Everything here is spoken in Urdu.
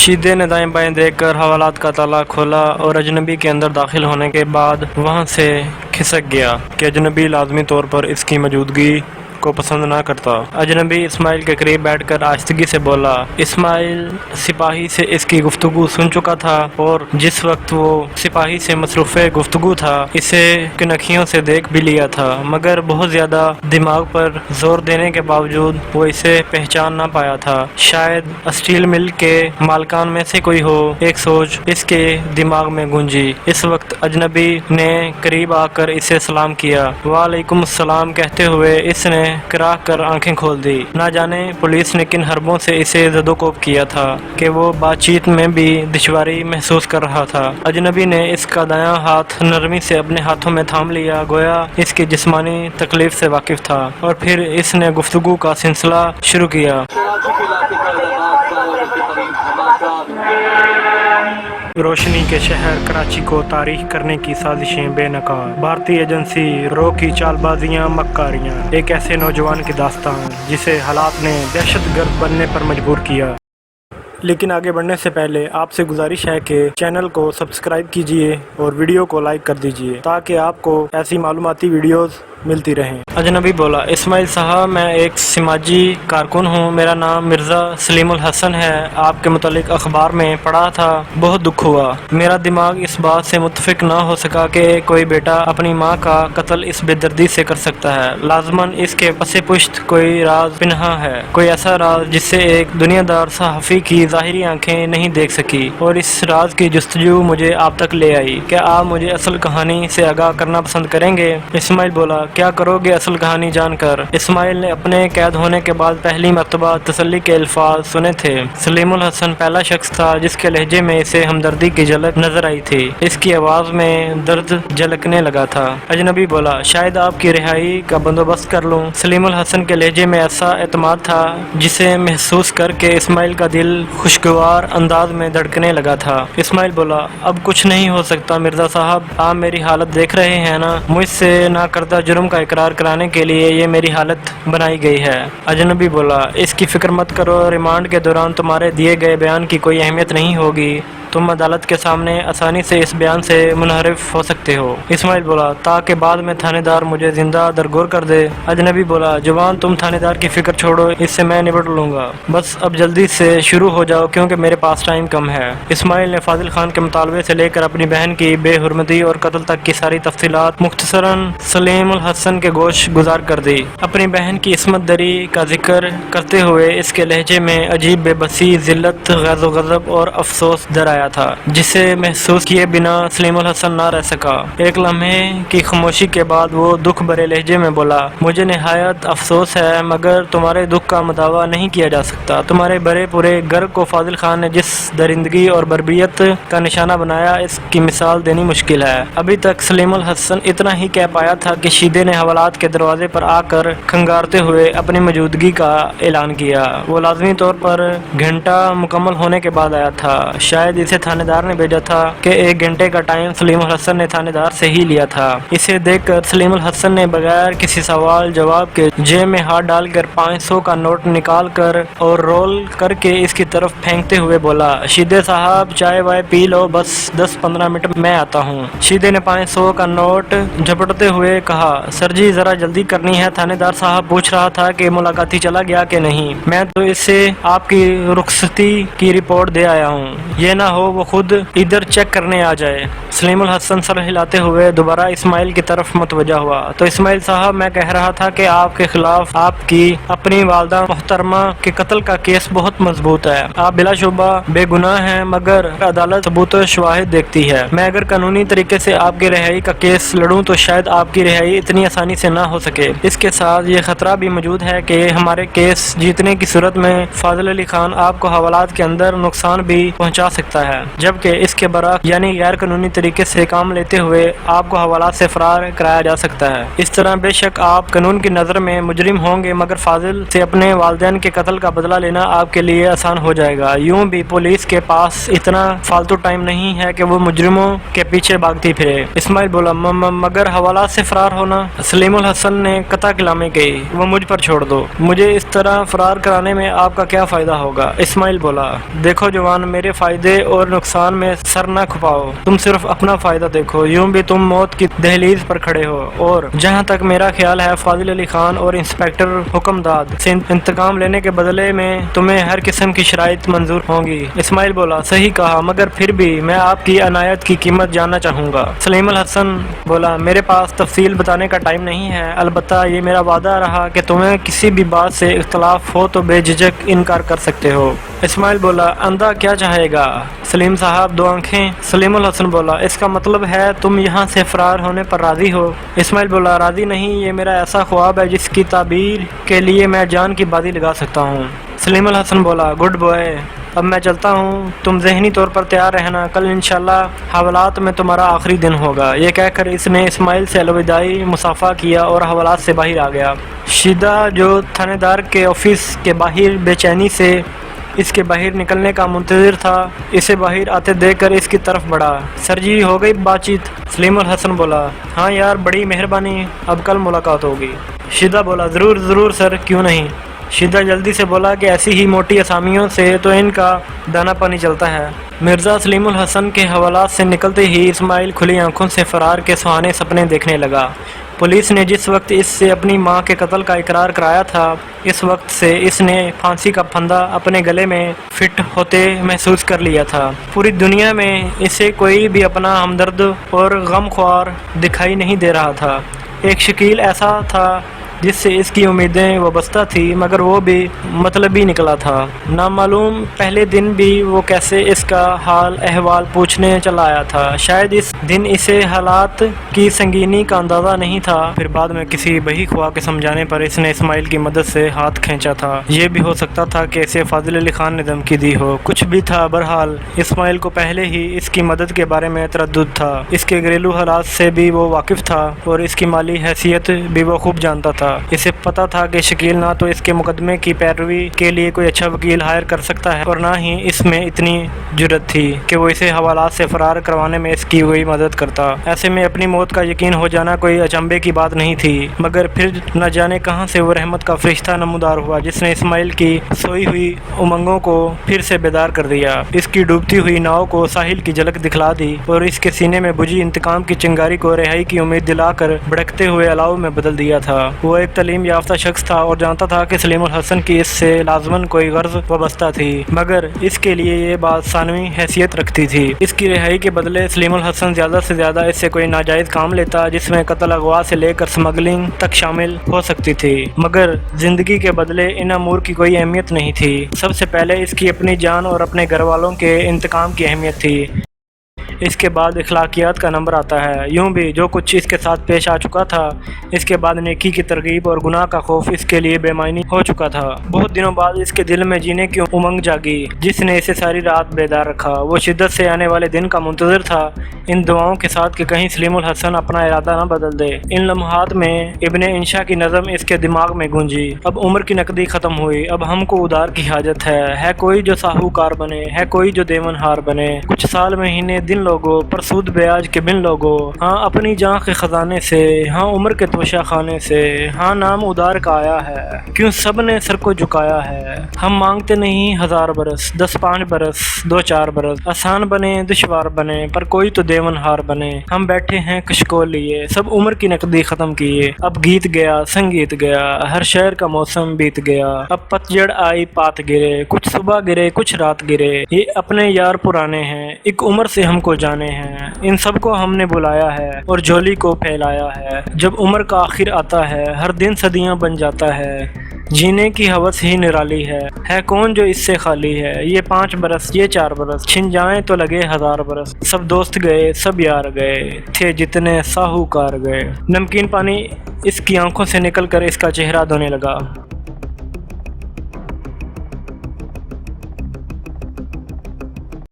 شیدے نے دائیں بائیں دیکھ کر حوالات کا تالا کھولا اور اجنبی کے اندر داخل ہونے کے بعد وہاں سے کھسک گیا کہ اجنبی لازمی طور پر اس کی موجودگی کو پسند نہ کرتا۔ اجنبی اسماعیل کے قریب بیٹھ کر آہستگی سے بولا۔ اسماعیل سپاہی سے اس کی گفتگو سن چکا تھا اور جس وقت وہ سپاہی سے مصروف گفتگو تھا اسے کنکھیوں سے دیکھ بھی لیا تھا، مگر بہت زیادہ دماغ پر زور دینے کے باوجود وہ اسے پہچان نہ پایا تھا۔ شاید اسٹیل مل کے مالکان میں سے کوئی ہو، ایک سوچ اس کے دماغ میں گونجی۔ اس وقت اجنبی نے قریب آ کر اسے سلام کیا۔ وعلیکم السلام کہتے ہوئے اس نے کراہ کر آنکھیں کھول دی۔ نہ جانے پولیس نے کن حربوں سے اسے زدوکوب کیا تھا کہ وہ بات چیت میں بھی دشواری محسوس کر رہا تھا۔ اجنبی نے اس کا دایاں ہاتھ نرمی سے اپنے ہاتھوں میں تھام لیا، گویا اس کی جسمانی تکلیف سے واقف تھا، اور پھر اس نے گفتگو کا سلسلہ شروع کیا۔ روشنی کے شہر کراچی کو تاریخ کرنے کی سازشیں بے نقاب، بھارتی ایجنسی رو کی چال بازیاں مکاریاں، ایک ایسے نوجوان کی داستان جسے حالات نے دہشت گرد بننے پر مجبور کیا۔ لیکن آگے بڑھنے سے پہلے آپ سے گزارش ہے کہ چینل کو سبسکرائب کیجئے اور ویڈیو کو لائک کر دیجئے تاکہ آپ کو ایسی معلوماتی ویڈیوز ملتی رہیں۔ اجنبی بولا۔ اسماعیل صاحب، میں ایک سماجی کارکن ہوں، میرا نام مرزا سلیم الحسن ہے، آپ کے متعلق اخبار میں پڑھا تھا، بہت دکھ ہوا۔ میرا دماغ اس بات سے متفق نہ ہو سکا کہ کوئی بیٹا اپنی ماں کا قتل اس بے دردی سے کر سکتا ہے۔ لازماً اس کے پس پشت کوئی راز پنہاں ہے، کوئی ایسا راز جس سے ایک دنیا دار صحافی کی ظاہری آنکھیں نہیں دیکھ سکی، اور اس راز کی جستجو مجھے آپ تک لے آئی۔ کیا آپ مجھے اصل کہانی سے آگاہ کرنا پسند کریں گے؟ اسماعیل بولا۔ کیا کرو گے اصل کہانی جان کر؟ اسماعیل نے اپنے قید ہونے کے بعد پہلی مرتبہ تسلی کے الفاظ سنے تھے۔ سلیم الحسن پہلا شخص تھا جس کے لہجے میں اسے ہمدردی کی جھلک نظر آئی تھی، اس کی آواز میں درد جھلکنے لگا تھا۔ اجنبی بولا۔ شاید آپ کی رہائی کا بندوبست کر لوں۔ سلیم الحسن کے لہجے میں ایسا اعتماد تھا جسے محسوس کر کے اسماعیل کا دل خوشگوار انداز میں دھڑکنے لگا تھا۔ اسماعیل بولا۔ اب کچھ نہیں ہو سکتا مرزا صاحب، آپ میری حالت دیکھ رہے ہیں نا، مجھ سے نہ کردہ جرم کا اقرار کرانے کے لیے یہ میری حالت بنائی گئی ہے۔ اجنبی بولا۔ اس کی فکر مت کرو، ریمانڈ کے دوران تمہارے دیے گئے بیان کی کوئی اہمیت نہیں ہوگی، تم عدالت کے سامنے آسانی سے اس بیان سے منحرف ہو سکتے ہو۔ اسماعیل بولا۔ تاکہ بعد میں تھانے دار مجھے زندہ درگور کر دے۔ اجنبی بولا۔ جوان، تم تھانے دار کی فکر چھوڑو، اس سے میں نبٹ لوں گا، بس اب جلدی سے شروع ہو جاؤ کیونکہ میرے پاس ٹائم کم ہے۔ اسماعیل نے فاضل خان کے مطالبے سے لے کر اپنی بہن کی بے حرمتی اور قتل تک کی ساری تفصیلات مختصراً سلیم الحسن کے گوش گزار کر دی۔ اپنی بہن کی عصمت دری کا ذکر کرتے ہوئے اس کے لہجے میں عجیب بے بسی، ذلت، غیظ و غضب اور افسوس در آیا تھا جسے محسوس کیے بنا سلیم الحسن نہ رہ سکا۔ ایک لمحے کی خاموشی کے بعد وہ دکھ بھرے لہجے میں بولا۔ مجھے نہایت افسوس ہے مگر تمہارے دکھ کا مداوع نہیں کیا جا سکتا۔ تمہارے بھرے پورے گھر کو فاضل خان نے جس درندگی اور بربریت کا نشانہ بنایا اس کی مثال دینی مشکل ہے۔ ابھی تک سلیم الحسن اتنا ہی کہہ پایا تھا کہ شیدے نے حوالات کے دروازے پر آ کر کھنگارتے ہوئے اپنی موجودگی کا اعلان کیا۔ وہ لازمی طور پر گھنٹہ مکمل ہونے کے بعد آیا تھا، شاید اسے تھانے دار نے بھیجا تھا کہ 1 گھنٹے کا ٹائم سلیم الحسن نے تھانے دار سے ہی لیا تھا۔ اسے دیکھ کر سلیم الحسن نے بغیر کسی سوال جواب کے جیب میں ہاتھ ڈال کر 500 کا نوٹ نکال کر اور رول کر کے اس کی طرف پھینکتے ہوئے بولا۔ شیدے صاحب، چائے وائے پی لو، بس 10-15 منٹ میں آتا ہوں۔ شیدے نے 500 کا نوٹ جھپٹتے ہوئے کہا۔ سر جی، ذرا جلدی کرنی ہے، تھانے دار صاحب پوچھ رہا تھا کہ ملاقاتی چلا گیا کہ نہیں، میں تو اسے آپ کی رخصتی کی رپورٹ دے آیا ہوں، یہ نہ ہو وہ خود ادھر چیک کرنے آ جائے۔ سلیم الحسن سر ہلاتے ہوئے دوبارہ اسماعیل کی طرف متوجہ ہوا۔ تو اسماعیل صاحب، میں کہہ رہا تھا کہ آپ کے خلاف آپ کی اپنی والدہ محترمہ کے قتل کا کیس بہت مضبوط ہے، آپ بلا شبہ بے گناہ ہیں، مگر عدالت ثبوت و شواہد دیکھتی ہے۔ میں اگر قانونی طریقے سے آپ کی رہائی کا کیس لڑوں تو شاید آپ کی رہائی اتنی آسانی سے نہ ہو سکے۔ اس کے ساتھ یہ خطرہ بھی موجود ہے کہ ہمارے کیس جیتنے کی صورت میں فاضل علی خان آپ کو حوالات کے اندر نقصان بھی پہنچا سکتا ہے، جبکہ اس کے برعکس یعنی غیر قانونی طریقے طریقے سے کام لیتے ہوئے آپ کو حوالات سے فرار کرایا جا سکتا ہے۔ اس طرح بے شک آپ قانون کی نظر میں مجرم ہوں گے، مگر فاضل سے اپنے والدین کے قتل کا بدلہ لینا آپ کے لیے آسان ہو جائے گا۔ یوں بھی پولیس کے پاس اتنا فالتو ٹائم نہیں ہے کہ وہ مجرموں کے پیچھے بھاگتی پھرے۔ اسماعیل بولا مگر حوالات سے فرار ہونا؟ سلیم الحسن نے قطع کلامی کی، وہ مجھ پر چھوڑ دو، مجھے اس طرح فرار کرانے میں آپ کا کیا فائدہ ہوگا؟ اسماعیل بولا دیکھو جوان، میرے فائدے اور نقصان میں سر نہ کھپاؤ، تم صرف اپنا فائدہ دیکھو۔ یوں بھی تم موت کی دہلیز پر کھڑے ہو، اور جہاں تک میرا خیال ہے فاضل علی خان اور انسپکٹر حکمداد سے انتقام لینے کے بدلے میں تمہیں ہر قسم کی شرائط منظور ہوں گی۔ اسماعیل بولا صحیح کہا، مگر پھر بھی میں آپ کی عنایت کی قیمت جاننا چاہوں گا۔ سلیم الحسن بولا میرے پاس تفصیل بتانے کا ٹائم نہیں ہے، البتہ یہ میرا وعدہ رہا کہ تمہیں کسی بھی بات سے اختلاف ہو تو بے جھجک انکار کر سکتے ہو۔ اسماعیل بولا اندھا کیا چاہے گا سلیم صاحب، دو آنکھیں؟ سلیم الحسن بولا اس کا مطلب ہے تم یہاں سے فرار ہونے پر راضی ہو؟ اسماعیل بولا راضی نہیں، یہ میرا ایسا خواب ہے جس کی تعبیر کے لیے میں جان کی بازی لگا سکتا ہوں۔ سلیم الحسن بولا گڈ بوائے، اب میں چلتا ہوں، تم ذہنی طور پر تیار رہنا، کل انشاءاللہ حوالات میں تمہارا آخری دن ہوگا۔ یہ کہہ کر اس نے اسماعیل سے الوداعی مصافحہ کیا اور حوالات سے باہر آ گیا۔ شیدہ جو تھانے دار کے آفس کے باہر بے چینی سے اس کے باہر نکلنے کا منتظر تھا، اسے باہر آتے دیکھ کر اس کی طرف بڑھا۔ سر جی ہو گئی بات چیت؟ سلیم الحسن بولا ہاں یار بڑی مہربانی، اب کل ملاقات ہوگی۔ شیدہ بولا ضرور ضرور سر، کیوں نہیں۔ شیدہ جلدی سے بولا کہ ایسی ہی موٹی اسامیوں سے تو ان کا دانا پانی چلتا ہے۔ مرزا سلیم الحسن کے حوالات سے نکلتے ہی اسماعیل کھلی آنکھوں سے فرار کے سہانے سپنے دیکھنے لگا۔ پولیس نے جس وقت اس سے اپنی ماں کے قتل کا اقرار کرایا تھا، اس وقت سے اس نے پھانسی کا پھندا اپنے گلے میں فٹ ہوتے محسوس کر لیا تھا۔ پوری دنیا میں اسے کوئی بھی اپنا ہمدرد اور غم خوار دکھائی نہیں دے رہا تھا۔ ایک شکیل ایسا تھا جس سے اس کی امیدیں وابستہ تھی، مگر وہ بھی مطلبی نکلا تھا۔ نامعلوم پہلے دن بھی وہ کیسے اس کا حال احوال پوچھنے چلا آیا تھا، شاید اس دن اسے حالات کی سنگینی کا اندازہ نہیں تھا، پھر بعد میں کسی بہی خواہ کے سمجھانے پر اس نے اسماعیل کی مدد سے ہاتھ کھینچا تھا۔ یہ بھی ہو سکتا تھا کہ اسے فاضل علی خان نے دھمکی دی ہو، کچھ بھی تھا، بہرحال اسماعیل کو پہلے ہی اس کی مدد کے بارے میں تردد تھا۔ اس کے گھریلو حالات سے بھی وہ واقف تھا اور اس کی مالی حیثیت بھی وہ خوب جانتا تھا۔ اسے پتا تھا کہ شکیل نہ تو اس کے مقدمے کی پیروی کے لیے کوئی اچھا وکیل ہائر کر سکتا ہے، اور نہ ہی اس میں اتنی جرأت تھی کہ وہ اسے حوالات سے فرار کروانے میں اس کی کوئی مدد کرتا۔ ایسے میں اپنی موت کا یقین ہو جانا کوئی اچنبے کی بات نہیں تھی، مگر پھر نہ جانے کہاں سے وہ رحمت کا فرشتہ نمودار ہوا جس نے اسماعیل کی سوئی ہوئی امنگوں کو پھر سے بیدار کر دیا، اس کی ڈوبتی ہوئی ناؤ کو ساحل کی جھلک دکھلا دی اور اس کے سینے میں بجھی انتقام کی چنگاری کو رہائی کی امید دلا کر بھڑکتے ہوئے الاؤ میں بدل دیا تھا۔ وہ ایک تعلیم یافتہ شخص تھا اور جانتا تھا کہ سلیم الحسن کی اس سے لازماً کوئی غرض وابستہ تھی، مگر اس کے لیے یہ بات ثانوی حیثیت رکھتی تھی۔ اس کی رہائی کے بدلے سلیم الحسن زیادہ سے زیادہ اس سے کوئی ناجائز کام لیتا جس میں قتل، اغوا سے لے کر سمگلنگ تک شامل ہو سکتی تھی، مگر زندگی کے بدلے ان امور کی کوئی اہمیت نہیں تھی۔ سب سے پہلے اس کی اپنی جان اور اپنے گھر والوں کے انتقام کی اہمیت تھی، اس کے بعد اخلاقیات کا نمبر آتا ہے۔ یوں بھی جو کچھ اس کے ساتھ پیش آ چکا تھا، اس کے بعد نیکی کی ترغیب اور گناہ کا خوف اس کے لیے بے معنی ہو چکا تھا۔ بہت دنوں بعد اس کے دل میں جینے کی امنگ جاگی جس نے اسے ساری رات بیدار رکھا۔ وہ شدت سے آنے والے دن کا منتظر تھا، ان دعاؤں کے ساتھ کہ کہیں سلیم الحسن اپنا ارادہ نہ بدل دے۔ ان لمحات میں ابن انشا کی نظم اس کے دماغ میں گونجی۔ اب عمر کی نقدی ختم ہوئی، اب ہم کو ادار کی حاجت ہے کوئی جو ساہوکار بنے، ہے کوئی جو دیون ہار بنے، کچھ سال مہینے دن لوگو پر سود بیاج کے بن لوگو، ہاں اپنی جان کے خزانے سے، ہاں عمر کے توشہ خانے سے، ہاں نام ادار کا آیا ہے، کیوں سب نے سر کو جھکایا ہے۔ ہم مانگتے نہیں 1000 برس، 10-5 برس، 2-4 برس، آسان بنے دشوار بنے پر کوئی تو دیون ہار بنے۔ ہم بیٹھے ہیں کشکول لیے، سب عمر کی نقدی ختم کیے، اب گیت گیا سنگیت گیا، ہر شہر کا موسم بیت گیا، اب پتجھڑ آئی پات گرے، کچھ صبح گرے کچھ رات گرے، یہ اپنے یار پرانے ہیں، ایک عمر سے ہم کو جانے ہیں، ان سب کو ہم نے بلایا ہے اور جھولی کو پھیلایا ہے۔ جب عمر کا آخر آتا ہے، ہر دن صدیاں بن جاتا ہے، جینے کی ہوس ہی نرالی ہے کون جو اس سے خالی ہے۔ یہ 5 برس یہ 4 برس، چھن جائیں تو لگے 1000 برس، سب دوست گئے سب یار گئے، تھے جتنے ساہوکار گئے۔ نمکین پانی اس کی آنکھوں سے نکل کر اس کا چہرہ دھونے لگا۔